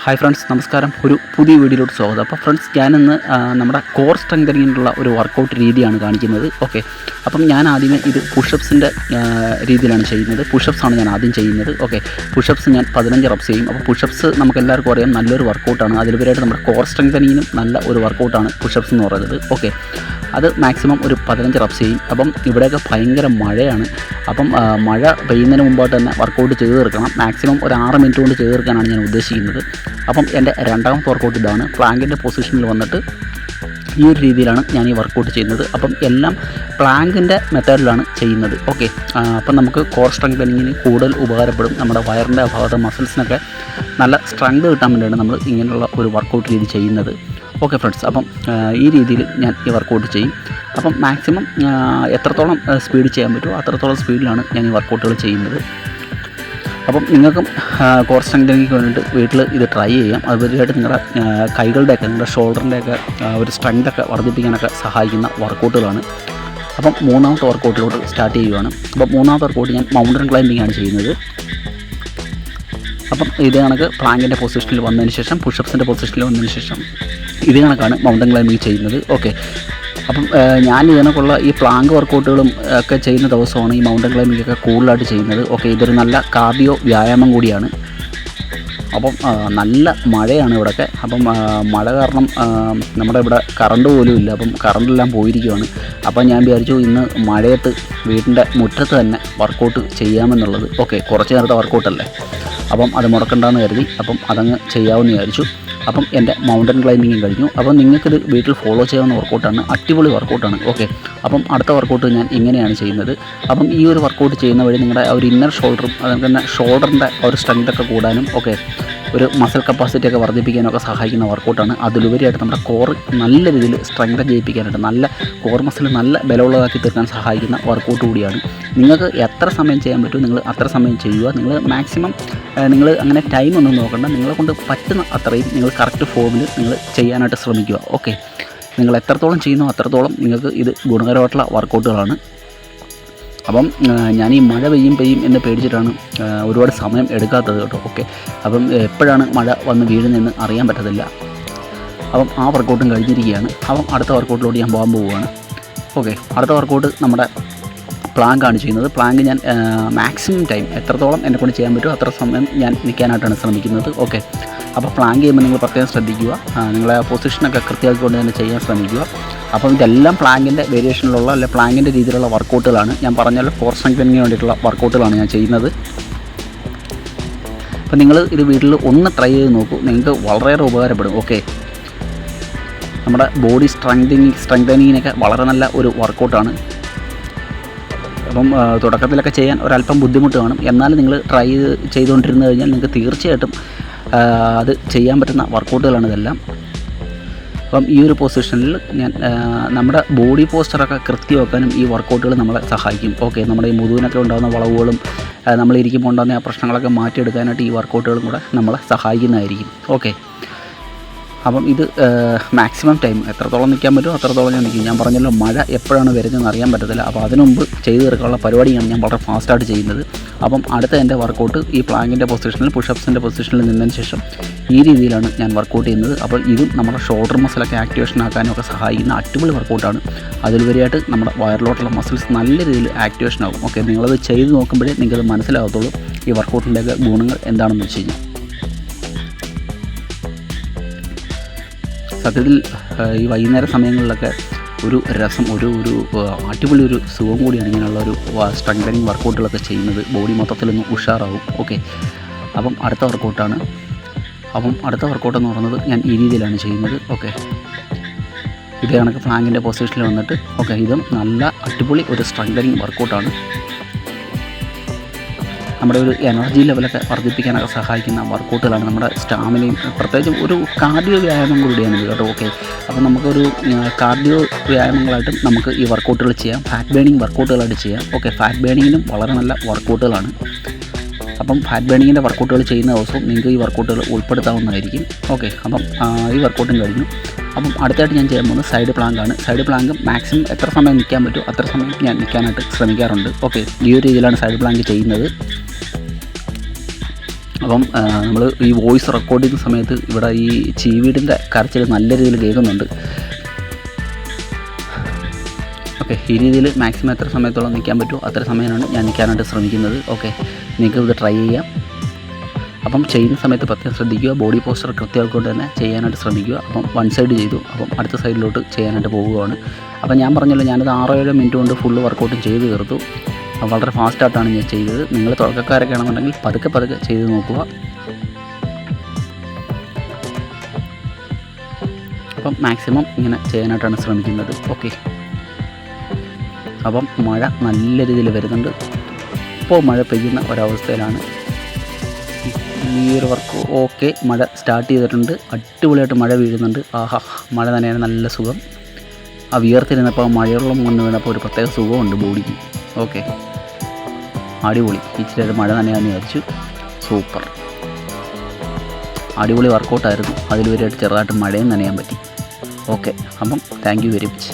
Hi friends, നമസ്കാരം. ഒരു പുതിയ വീഡിയോയിലോട്ട് സ്വാഗതം. അപ്പോൾ ഫ്രണ്ട്സ്, ഞാനിന്ന് നമ്മുടെ കോർ സ്ട്രെങ്തനിങ്ങിനുള്ള ഒരു വർക്കൗട്ട് രീതിയാണ് കാണിക്കുന്നത്. ഓക്കെ, അപ്പം ഞാൻ ആദ്യമേ ഇത് പുഷപ്സിൻ്റെ രീതിയിലാണ് ചെയ്യുന്നത്. പുഷപ്സാണ് ഞാൻ ആദ്യം ചെയ്യുന്നത്. ഓക്കെ, പുഷപ്സ് ഞാൻ 15 റെപ്സ് ചെയ്യും. അപ്പോൾ പുഷപ്സ് നമുക്ക് എല്ലാവർക്കും അറിയാം, നല്ലൊരു വർക്കൗട്ടാണ്. അതിലുപരിയായിട്ട് നമ്മുടെ കോർ സ്ട്രെങ്തനിങ്ങിനും നല്ല ഒരു വർക്കൗട്ടാണ് പുഷപ്സ് എന്ന് പറയുന്നത്. ഓക്കെ, അത് മാക്സിമം ഒരു 15 റെപ്സ് ചെയ്യും. അപ്പം ഇവിടെയൊക്കെ ഭയങ്കര മഴയാണ്. അപ്പം മഴ പെയ്യുന്നതിന് മുമ്പായിട്ട് തന്നെ വർക്കൗട്ട് ചെയ്ത് തീർക്കണം. മാക്സിമം ഒരു 6 മിനിറ്റ് കൊണ്ട് ചെയ്ത് തീർക്കാനാണ് ഞാൻ ഉദ്ദേശിക്കുന്നത്. അപ്പം എൻ്റെ രണ്ടാമത്തെ വർക്കൗട്ട് ഇതാണ്. പ്ലാങ്കിൻ്റെ പൊസിഷനിൽ വന്നിട്ട് ഈ ഒരു രീതിയിലാണ് ഞാൻ ഈ വർക്കൗട്ട് ചെയ്യുന്നത്. അപ്പം എല്ലാം പ്ലാങ്കിൻ്റെ മെത്തേഡിലാണ് ചെയ്യുന്നത്. ഓക്കെ, അപ്പം നമുക്ക് കോർ സ്ട്രെങ്തനിങ്ങിന് കൂടുതൽ ഉപകാരപ്പെടും. നമ്മുടെ വയറിൻ്റെ ഭാഗത്തെ മസിൽസിനൊക്കെ നല്ല സ്ട്രെങ്ത് കിട്ടാൻ വേണ്ടിയാണ് നമ്മൾ ഇങ്ങനെയുള്ള ഒരു വർക്കൗട്ട് രീതി ചെയ്യുന്നത്. ഓക്കെ ഫ്രണ്ട്സ്, അപ്പം ഈ രീതിയിൽ ഞാൻ ഈ വർക്കൗട്ട് ചെയ്യും. അപ്പം മാക്സിമം എത്രത്തോളം സ്പീഡ് ചെയ്യാൻ പറ്റുമോ അത്രത്തോളം സ്പീഡിലാണ് ഞാൻ ഈ വർക്കൗട്ടുകൾ ചെയ്യുന്നത്. അപ്പം നിങ്ങൾക്കും കോർ സ്ട്രെങ്തനിങ്ങിന് വേണ്ടിയിട്ട് വീട്ടിൽ ഇത് ട്രൈ ചെയ്യാം. അതുപരിയായിട്ട് നിങ്ങളുടെ കൈകളുടെയൊക്കെ നിങ്ങളുടെ ഷോൾഡറിൻ്റെയൊക്കെ ഒരു സ്ട്രെങ്തൊക്കെ വർദ്ധിപ്പിക്കാനൊക്കെ സഹായിക്കുന്ന വർക്കൗട്ടുകളാണ്. അപ്പം മൂന്നാമത്തെ വർക്കൗട്ടിലോട്ട് സ്റ്റാർട്ട് ചെയ്യുകയാണ്. അപ്പം മൂന്നാമത്തെ വർക്കൗട്ട് ഞാൻ മൗണ്ടൻ ക്ലൈമ്പിംഗ് ആണ് ചെയ്യുന്നത്. അപ്പം ഇതേ കണക്ക് പ്ലാങ്കിൻ്റെ പൊസിഷനിൽ വന്നതിന് ശേഷം പുഷപ്സിൻ്റെ പൊസിഷനിൽ വന്നതിന് ശേഷം ഇതേ കണക്കാണ് മൗണ്ടൻ ക്ലൈമ്പിംഗ് ചെയ്യുന്നത്. ഓക്കെ, അപ്പം ഞാൻ ഇതിനൊക്കെയുള്ള ഈ പ്ലാങ്ക് വർക്കൗട്ടുകളും ഒക്കെ ചെയ്യുന്ന ദിവസമാണ് ഈ മൗണ്ടൻ ക്ലൈമ്പിംഗ് ഒക്കെ കൂടുതലായിട്ട് ചെയ്യുന്നത്. ഓക്കെ, ഇതൊരു നല്ല കാർഡിയോ വ്യായാമം കൂടിയാണ്. അപ്പം നല്ല മഴയാണ് ഇവിടെയൊക്കെ. അപ്പം മഴ കാരണം നമ്മുടെ ഇവിടെ കറണ്ട് പോലും ഇല്ല. അപ്പം കറണ്ടെല്ലാം പോയിരിക്കുകയാണ്. അപ്പം ഞാൻ വിചാരിച്ചു ഇന്ന് മഴയത്ത് വീടിൻ്റെ മുറ്റത്ത് തന്നെ വർക്കൗട്ട് ചെയ്യാമെന്നുള്ളത്. ഓക്കെ, കുറച്ച് നേരത്തെ വർക്കൗട്ടല്ലേ, അപ്പം അത് മുടക്കണ്ടെന്ന് കരുതി അപ്പം അതങ്ങ് ചെയ്യാമെന്ന് വിചാരിച്ചു. അപ്പം എൻ്റെ മൗണ്ടൻ ക്ലൈമ്പിങ്ങും കഴിഞ്ഞു. അപ്പം നിങ്ങൾക്കിത് വീട്ടിൽ ഫോളോ ചെയ്യാവുന്ന വർക്കൗട്ടാണ്. അടിപൊളി വർക്കൗട്ടാണ്. ഓക്കെ, അപ്പം അടുത്ത വർക്കൗട്ട് ഞാൻ ഇങ്ങനെയാണ് ചെയ്യുന്നത്. അപ്പം ഈ ഒരു വർക്കൗട്ട് ചെയ്യുന്ന വഴി നിങ്ങളുടെ ഒരു ഇന്നർ ഷോൾഡറും അതുപോലെ തന്നെ ഷോൾഡറിൻ്റെ ഒരു സ്ട്രെങ്തൊക്കെ കൂടാനും ഓക്കെ ഒരു മസിൽ കപ്പാസിറ്റി ഒക്കെ വർദ്ധിപ്പിക്കാനൊക്കെ സഹായിക്കുന്ന വർക്കൗട്ടാണ്. അതിലുപരിയായിട്ട് നമ്മുടെ കോർ നല്ല രീതിയിൽ സ്ട്രെങ്ത് ജയിപ്പിക്കാനായിട്ട് നല്ല കോർ മസിൽ നല്ല ബലമുള്ളതാക്കി തീർക്കാൻ സഹായിക്കുന്ന വർക്കൗട്ട് കൂടിയാണ്. നിങ്ങൾക്ക് എത്ര സമയം ചെയ്യാൻ പറ്റുമോ നിങ്ങൾ അത്ര സമയം ചെയ്യുക. നിങ്ങൾ മാക്സിമം നിങ്ങൾ അങ്ങനെ ടൈമൊന്നും നോക്കണ്ട. നിങ്ങളെ കൊണ്ട് പറ്റുന്ന അത്രയും നിങ്ങൾ കറക്റ്റ് ഫോമിൽ നിങ്ങൾ ചെയ്യാനായിട്ട് ശ്രമിക്കുക. ഓക്കെ, നിങ്ങൾ എത്രത്തോളം ചെയ്യുന്നോ അത്രത്തോളം നിങ്ങൾക്ക് ഇത് ഗുണകരമായിട്ടുള്ള വർക്കൗട്ടുകളാണ്. അപ്പം ഞാൻ ഈ മഴ പെയ്യും എന്ന് പേടിച്ചിട്ടാണ് ഒരുപാട് സമയം എടുക്കാത്തത് കേട്ടോ. ഓക്കെ, അപ്പം എപ്പോഴാണ് മഴ വന്ന് വീഴുന്നതെന്ന് അറിയാൻ പറ്റത്തില്ല. അപ്പം ആ വർക്കൗട്ടും കഴിഞ്ഞിരിക്കുകയാണ്. അപ്പം അടുത്ത വർക്കൗട്ടിലോട്ട് ഞാൻ പോകാൻ പോവുകയാണ്. ഓക്കെ, അടുത്ത വർക്കൗട്ട് നമ്മുടെ പ്ലാങ്കാണ് ചെയ്യുന്നത്. പ്ലാങ്ക് ഞാൻ മാക്സിമം ടൈം എത്രത്തോളം എന്നെക്കൊണ്ട് ചെയ്യാൻ പറ്റുമോ അത്ര സമയം ഞാൻ നിൽക്കാനായിട്ടാണ് ശ്രമിക്കുന്നത്. ഓക്കെ, അപ്പോൾ പ്ലാങ്ക് ചെയ്യുമ്പോൾ നിങ്ങൾ പ്രത്യേകം ശ്രദ്ധിക്കുക. നിങ്ങളെ പൊസിഷനൊക്കെ കൃത്യമാക്കിക്കൊണ്ട് തന്നെ ചെയ്യാൻ ശ്രമിക്കുക. അപ്പം ഇതെല്ലാം പ്ലാങ്കിൻ്റെ വേരിയേഷനിലുള്ള അല്ലെ പ്ലാങ്കിൻ്റെ രീതിയിലുള്ള വർക്കൗട്ടുകളാണ്. ഞാൻ പറഞ്ഞാൽ കോർ സ്ട്രെങ്തനിങ്ങിന് വേണ്ടിയിട്ടുള്ള വർക്കൗട്ടുകളാണ് ഞാൻ ചെയ്യുന്നത്. അപ്പം നിങ്ങൾ ഇത് വീട്ടിൽ ഒന്ന് ട്രൈ ചെയ്ത് നോക്കൂ, നിങ്ങൾക്ക് വളരെയേറെ ഉപകാരപ്പെടും. ഓക്കെ, നമ്മുടെ ബോഡി സ്ട്രെങ്തനിങ്ങിനൊക്കെ വളരെ നല്ല ഒരു വർക്കൗട്ടാണ്. അപ്പം തുടക്കത്തിലൊക്കെ ചെയ്യാൻ ഒരല്പം ബുദ്ധിമുട്ട് കാണും. എന്നാലും നിങ്ങൾ ട്രൈ ചെയ്തുകൊണ്ടിരുന്നു കഴിഞ്ഞാൽ നിങ്ങൾക്ക് തീർച്ചയായിട്ടും അത് ചെയ്യാൻ പറ്റുന്ന വർക്കൗട്ടുകളാണ് ഇതെല്ലാം. അപ്പം ഈ ഒരു പൊസിഷനിൽ ഞാൻ നമ്മുടെ ബോഡി പോസ്റ്ററൊക്കെ കൃത്യമാക്കാനും ഈ വർക്കൗട്ടുകൾ നമ്മളെ സഹായിക്കും. ഓക്കെ, നമ്മുടെ ഈ മുതുകിനൊക്കെ ഉണ്ടാകുന്ന വളവുകളും നമ്മളിരിക്കുമ്പോൾ ഉണ്ടാകുന്ന ആ പ്രശ്നങ്ങളൊക്കെ മാറ്റിയെടുക്കാനായിട്ട് ഈ വർക്കൗട്ടുകളും കൂടെ നമ്മളെ സഹായിക്കുന്നതായിരിക്കും. ഓക്കെ, അപ്പം ഇത് മാക്സിമം ടൈം എത്രത്തോളം നിൽക്കാൻ പറ്റുമോ അത്രത്തോളം ഞാൻ നിൽക്കും. ഞാൻ പറഞ്ഞല്ലോ മഴ എപ്പോഴാണ് വരുന്നതെന്ന് അറിയാൻ പറ്റത്തില്ല. അപ്പോൾ അതിനു മുമ്പ് ചെയ്തു തീർക്കാനുള്ള പരിപാടിയാണ് ഞാൻ വളരെ ഫാസ്റ്റായിട്ട് ചെയ്യുന്നത്. അപ്പം അടുത്ത എൻ്റെ വർക്കൗട്ട് ഈ പ്ലാങ്കിൻ്റെ പൊസിഷനിൽ പുഷപ്സിൻ്റെ പൊസിഷനിൽ നിന്നതിന് ശേഷം ഈ രീതിയിലാണ് ഞാൻ വർക്കൗട്ട് ചെയ്യുന്നത്. അപ്പോൾ ഇതും നമ്മുടെ ഷോൾഡർ മസിലൊക്കെ ആക്ടിവേഷൻ ആക്കാനും ഒക്കെ സഹായിക്കുന്ന അടിപൊളി വർക്കൗട്ടാണ്. അതിലുപരിയായിട്ട് നമ്മുടെ വയറിലോട്ടുള്ള മസിൽസ് നല്ല രീതിയിൽ ആക്ടിവേഷൻ ആകും. ഓക്കെ, നിങ്ങളത് ചെയ്ത് നോക്കുമ്പോഴേ നിങ്ങൾക്കത് മനസ്സിലാകത്തുള്ളൂ ഈ വർക്കൗട്ടിൻ്റെയൊക്കെ ഗുണങ്ങൾ എന്താണെന്ന് വെച്ച് കഴിഞ്ഞാൽ. സത്യത്തിൽ ഈ വൈകുന്നേര സമയങ്ങളിലൊക്കെ ഒരു രസം ഒരു അടിപൊളി ഒരു സുഖം കൂടിയാണ് ഇങ്ങനെയുള്ള ഒരു സ്ട്രെങ്തനിങ് വർക്കൗട്ടുകളൊക്കെ ചെയ്യുന്നത്. ബോഡി മൊത്തത്തിലൊന്ന് ഉഷാറാവും. ഓക്കെ, അപ്പം അടുത്ത വർക്കൗട്ടാണ്. അപ്പം അടുത്ത വർക്കൗട്ട് എന്ന് പറയുന്നത് ഞാൻ ഈ രീതിയിലാണ് ചെയ്യുന്നത്. ഓക്കെ, ഇതേ കണക്ക് ഫ്ലാങ്കിൻ്റെ പൊസിഷനിൽ വന്നിട്ട് ഓക്കെ ഇതും നല്ല അടിപൊളി ഒരു സ്ട്രെങ്തനിങ് വർക്കൗട്ടാണ്. നമ്മുടെ ഒരു എനർജി ലെവലൊക്കെ വർദ്ധിപ്പിക്കാനൊക്കെ സഹായിക്കുന്ന വർക്കൗട്ടുകളാണ്. നമ്മുടെ സ്റ്റാമിനയും പ്രത്യേകിച്ചും ഒരു കാർഡിയോ വ്യായാമം കൂടിയാണ് ഇത് കേട്ടോ. ഓക്കെ, അപ്പം നമുക്കൊരു കാർഡിയോ വ്യായാമങ്ങളായിട്ടും നമുക്ക് ഈ വർക്കൗട്ടുകൾ ചെയ്യാം. ഫാറ്റ് ബേണിംഗ് വർക്കൗട്ടുകളായിട്ട് ചെയ്യാം. ഓക്കെ, ഫാറ്റ് ബേണിങ്ങിനും വളരെ നല്ല വർക്കൗട്ടുകളാണ്. അപ്പം ഫാറ്റ് ബേണിങ്ങിൻ്റെ വർക്കൗട്ടുകൾ ചെയ്യുന്ന ദിവസവും നിങ്ങൾക്ക് ഈ വർക്കൗട്ടുകൾ ഉൾപ്പെടുത്താവുന്നതായിരിക്കും. ഓക്കെ, അപ്പം ഈ വർക്കൗട്ടും കഴിഞ്ഞു. അപ്പം അടുത്തായിട്ട് ഞാൻ ചെയ്യാൻ പോകുന്നത് സൈഡ് പ്ലാങ്കാണ്. സൈഡ് പ്ലാങ്ക് മാക്സിമം എത്ര സമയം നിൽക്കാൻ പറ്റുമോ അത്ര സമയം ഞാൻ നിൽക്കാനായിട്ട് ശ്രമിക്കാറുണ്ട്. ഓക്കെ, ഈ ഒരു രീതിയിലാണ് സൈഡ് പ്ലാങ്ക് ചെയ്യുന്നത്. അപ്പം നമ്മൾ ഈ വോയിസ് റെക്കോർഡ് ചെയ്യുന്ന സമയത്ത് ഇവിടെ ഈ ചീവീടിൻ്റെ കരച്ചിൽ നല്ല രീതിയിൽ കേൾക്കുന്നുണ്ട്. ഓക്കെ, ഈ രീതിയിൽ മാക്സിമം എത്ര സമയത്തോളം നിൽക്കാൻ പറ്റുമോ അത്ര സമയമാണ് ഞാൻ നിൽക്കാനായിട്ട് ശ്രമിക്കുന്നത്. ഓക്കെ, നിങ്ങൾക്ക് ഇത് ട്രൈ ചെയ്യാം. അപ്പം ചെയ്യുന്ന സമയത്ത് പ്രത്യേകം ശ്രദ്ധിക്കുക, ബോഡി പോസ്റ്റർ കൃത്യമായിക്കൊണ്ട് തന്നെ ചെയ്യാനായിട്ട് ശ്രമിക്കുക. അപ്പം വൺ സൈഡ് ചെയ്തു, അപ്പം അടുത്ത സൈഡിലോട്ട് ചെയ്യാനായിട്ട് പോവുകയാണ്. അപ്പം ഞാൻ പറഞ്ഞല്ലോ, ഞാനത് 6-7 മിനിറ്റ് കൊണ്ട് ഫുള്ള് വർക്കൗട്ടും ചെയ്ത് തീർത്തു. വളരെ ഫാസ്റ്റായിട്ടാണ് ഞാൻ ചെയ്തത്. നിങ്ങൾ തുടക്കക്കാരൊക്കെ ആണെന്നുണ്ടെങ്കിൽ പതുക്കെ പതുക്കെ ചെയ്ത് നോക്കുക. അപ്പം മാക്സിമം ഇങ്ങനെ ചെയ്യാനായിട്ടാണ് ശ്രമിക്കുന്നത്. ഓക്കെ, അപ്പം മഴ നല്ല രീതിയിൽ വരുന്നുണ്ട്. ഇപ്പോൾ മഴ പെയ്യുന്ന ഒരവസ്ഥയിലാണ് ഈ ഒരു വർക്ക്. ഓക്കെ, മഴ സ്റ്റാർട്ട് ചെയ്തിട്ടുണ്ട്. അടിപൊളിയായിട്ട് മഴ വീഴുന്നുണ്ട്. ആഹാ, മഴ നനയാൻ നല്ല സുഖം. ആ വിയർത്തിരുന്നപ്പോൾ മഴവെള്ളം വന്ന് വീണപ്പോൾ ഒരു പ്രത്യേക സുഖമുണ്ട് ബോഡിക്ക്. ഓക്കെ, അടിപൊളി. ഇച്ചിരി മഴ നനയാന്ന് വിചാരിച്ചു. സൂപ്പർ, അടിപൊളി വർക്കൗട്ടായിരുന്നു. അതിലുപരിയായിട്ട് ചെറുതായിട്ട് മഴയും നനയാൻ പറ്റി. ഓക്കെ, അപ്പം താങ്ക് യു വെരി മച്ച്.